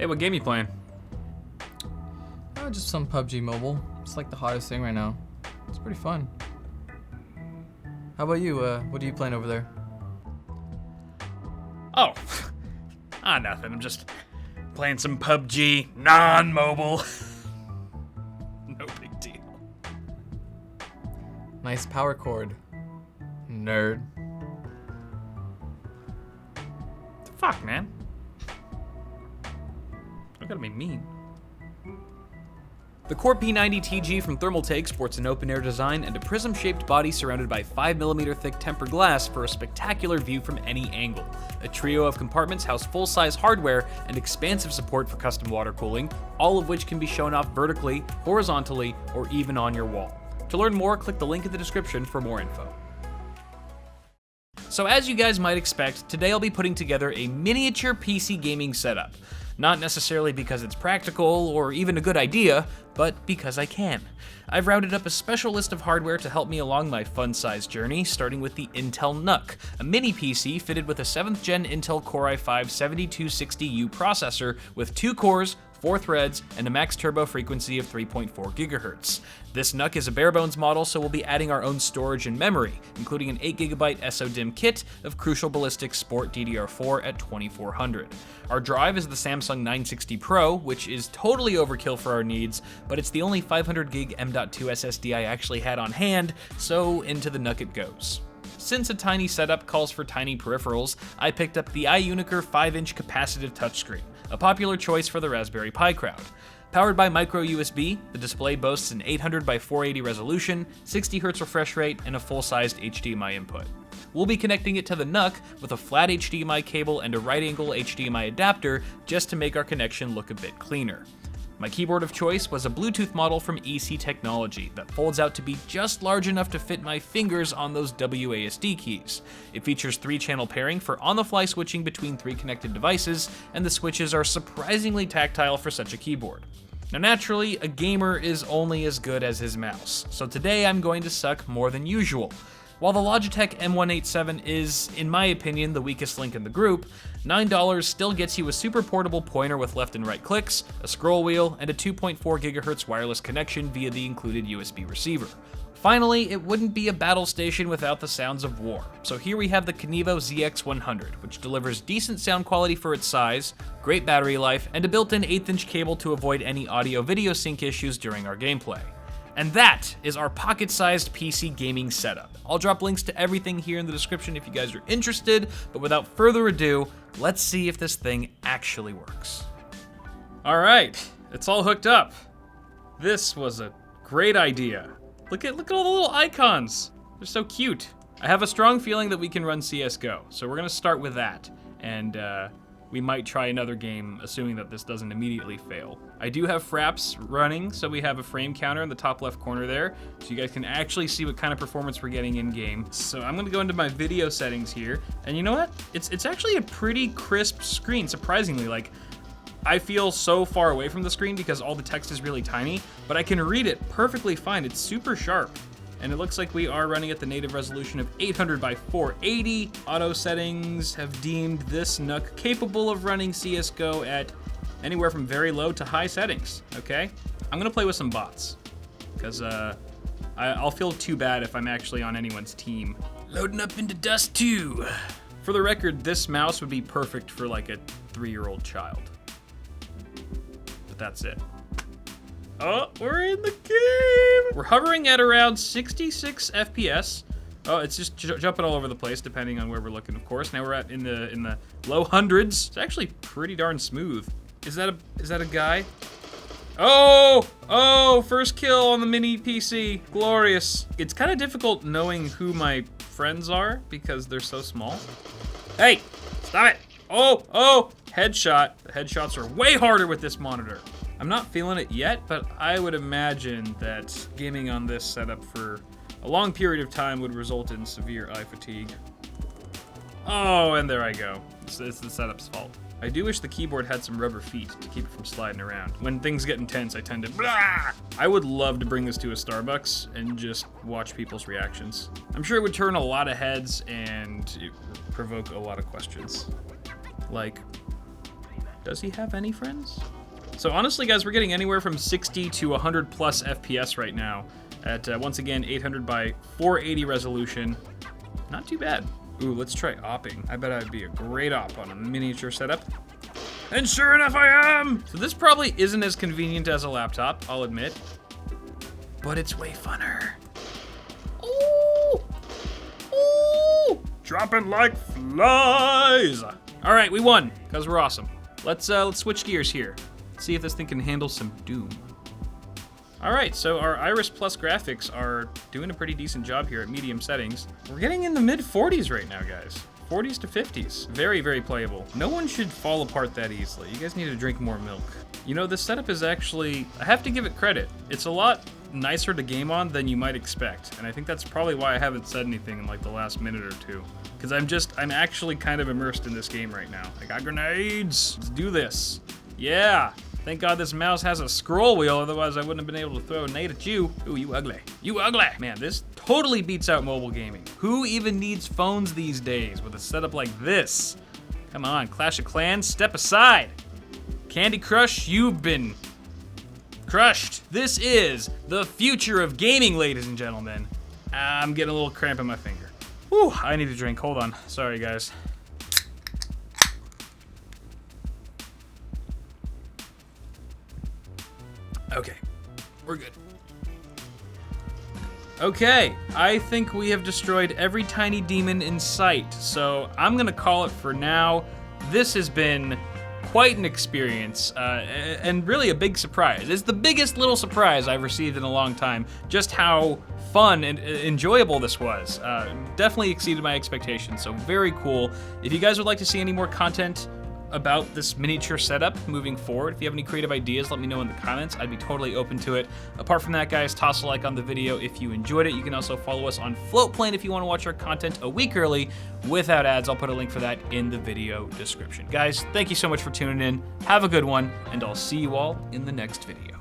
Hey, what game you playing? Oh, just some PUBG Mobile. It's like the hottest thing right now. It's pretty fun. How about you? What are you playing over there? Oh, nothing. I'm just playing some PUBG, non-mobile. No big deal. Nice power cord. Nerd. The fuck, man? I gotta be mean. The Core P90TG from Thermaltake sports an open-air design and a prism-shaped body surrounded by 5mm thick tempered glass for a spectacular view from any angle. A trio of compartments house full-size hardware and expansive support for custom water cooling, all of which can be shown off vertically, horizontally, or even on your wall. To learn more, click the link in the description for more info. So as you guys might expect, today I'll be putting together a miniature PC gaming setup. Not necessarily because it's practical or even a good idea, but because I can. I've routed up a special list of hardware to help me along my fun-sized journey, starting with the Intel NUC, a mini PC fitted with a 7th gen Intel Core i5-7260U processor with 2 cores, 4 threads, and a max turbo frequency of 3.4 GHz. This NUC is a bare-bones model, so we'll be adding our own storage and memory, including an 8GB SODIMM kit of Crucial Ballistics Sport DDR4 at 2400. Our drive is the Samsung 960 Pro, which is totally overkill for our needs, but it's the only 500GB M.2 SSD I actually had on hand, so into the NUC it goes. Since a tiny setup calls for tiny peripherals, I picked up the iUniker 5-inch capacitive touchscreen, a popular choice for the Raspberry Pi crowd. Powered by micro USB, the display boasts an 800 by 480 resolution, 60 Hz refresh rate, and a full-sized HDMI input. We'll be connecting it to the NUC with a flat HDMI cable and a right-angle HDMI adapter just to make our connection look a bit cleaner. My keyboard of choice was a Bluetooth model from EC Technology that folds out to be just large enough to fit my fingers on those WASD keys. It features 3-channel pairing for on-the-fly switching between 3 connected devices, and the switches are surprisingly tactile for such a keyboard. Now naturally, a gamer is only as good as his mouse, so today I'm going to suck more than usual. While the Logitech M187 is, in my opinion, the weakest link in the group, $9 still gets you a super portable pointer with left and right clicks, a scroll wheel, and a 2.4 GHz wireless connection via the included USB receiver. Finally, it wouldn't be a battle station without the sounds of war. So here we have the Kinivo ZX100, which delivers decent sound quality for its size, great battery life, and a built-in 1/8-inch cable to avoid any audio-video sync issues during our gameplay. And that is our pocket-sized PC gaming setup. I'll drop links to everything here in the description if you guys are interested, but without further ado, let's see if this thing actually works. All right, it's all hooked up. This was a great idea. Look at all the little icons. They're so cute. I have a strong feeling that we can run CSGO, so we're gonna start with that, and we might try another game, assuming that this doesn't immediately fail. I do have fraps running, so we have a frame counter in the top left corner there, so you guys can actually see what kind of performance we're getting in game. So I'm gonna go into my video settings here, and you know what? It's actually a pretty crisp screen, surprisingly. Like, I feel so far away from the screen because all the text is really tiny, but I can read it perfectly fine. It's super sharp. And it looks like we are running at the native resolution of 800 by 480. Auto settings have deemed this NUC capable of running CSGO at anywhere from very low to high settings, okay? I'm gonna play with some bots, because I'll feel too bad if I'm actually on anyone's team. Loading up into Dust 2. For the record, this mouse would be perfect for like a 3-year-old child. But that's it. Oh, we're in the game! We're hovering at around 66 FPS. Oh, it's just jumping all over the place depending on where we're looking, of course. Now we're in the low hundreds. It's actually pretty darn smooth. Is that a guy? Oh, first kill on the mini PC. Glorious. It's kind of difficult knowing who my friends are because they're so small. Hey, stop it. Oh, headshot. The headshots are way harder with this monitor. I'm not feeling it yet, but I would imagine that gaming on this setup for a long period of time would result in severe eye fatigue. Oh, and there I go. It's the setup's fault. I do wish the keyboard had some rubber feet to keep it from sliding around. When things get intense, I tend to blah! I would love to bring this to a Starbucks and just watch people's reactions. I'm sure it would turn a lot of heads and it would provoke a lot of questions. Like, Does he have any friends? So honestly, guys, we're getting anywhere from 60 to 100 plus FPS right now at, once again, 800 by 480 resolution. Not too bad. Ooh, let's try opping. I bet I'd be a great op on a miniature setup. And sure enough, I am! So this probably isn't as convenient as a laptop, I'll admit. But it's way funner. Ooh! Ooh! Dropping like flies! All right, we won, because we're awesome. Let's switch gears here. See if this thing can handle some Doom. All right, so our Iris Plus graphics are doing a pretty decent job here at medium settings. We're getting in the mid 40s right now, guys. 40s to 50s. Very, very playable. No one should fall apart that easily. You guys need to drink more milk. You know, this setup is actually, I have to give it credit. It's a lot nicer to game on than you might expect. And I think that's probably why I haven't said anything in like the last minute or two. Because I'm actually kind of immersed in this game right now. I got grenades. Let's do this. Yeah. Thank God this mouse has a scroll wheel, otherwise I wouldn't have been able to throw a nade at you. Ooh, you ugly. You ugly. Man, this totally beats out mobile gaming. Who even needs phones these days with a setup like this? Come on, Clash of Clans, step aside. Candy Crush, you've been crushed. This is the future of gaming, ladies and gentlemen. I'm getting a little cramp in my finger. Whew, I need a drink, hold on. Sorry, guys. Okay, we're good. Okay, I think we have destroyed every tiny demon in sight, so I'm gonna call it for now. This has been quite an experience, and really a big surprise. It's the biggest little surprise I've received in a long time, just how fun and enjoyable this was. Definitely exceeded my expectations, so very cool. If you guys would like to see any more content about this miniature setup moving forward, if you have any creative ideas, let me know in the comments. I'd be totally open to it. Apart from that, guys, toss a like on the video if you enjoyed it. You can also follow us on FLOATPLANE if you want to watch our content a week early without ads. I'll put a link for that in the video description. Guys, thank you so much for tuning in. Have a good one, and I'll see you all in the next video.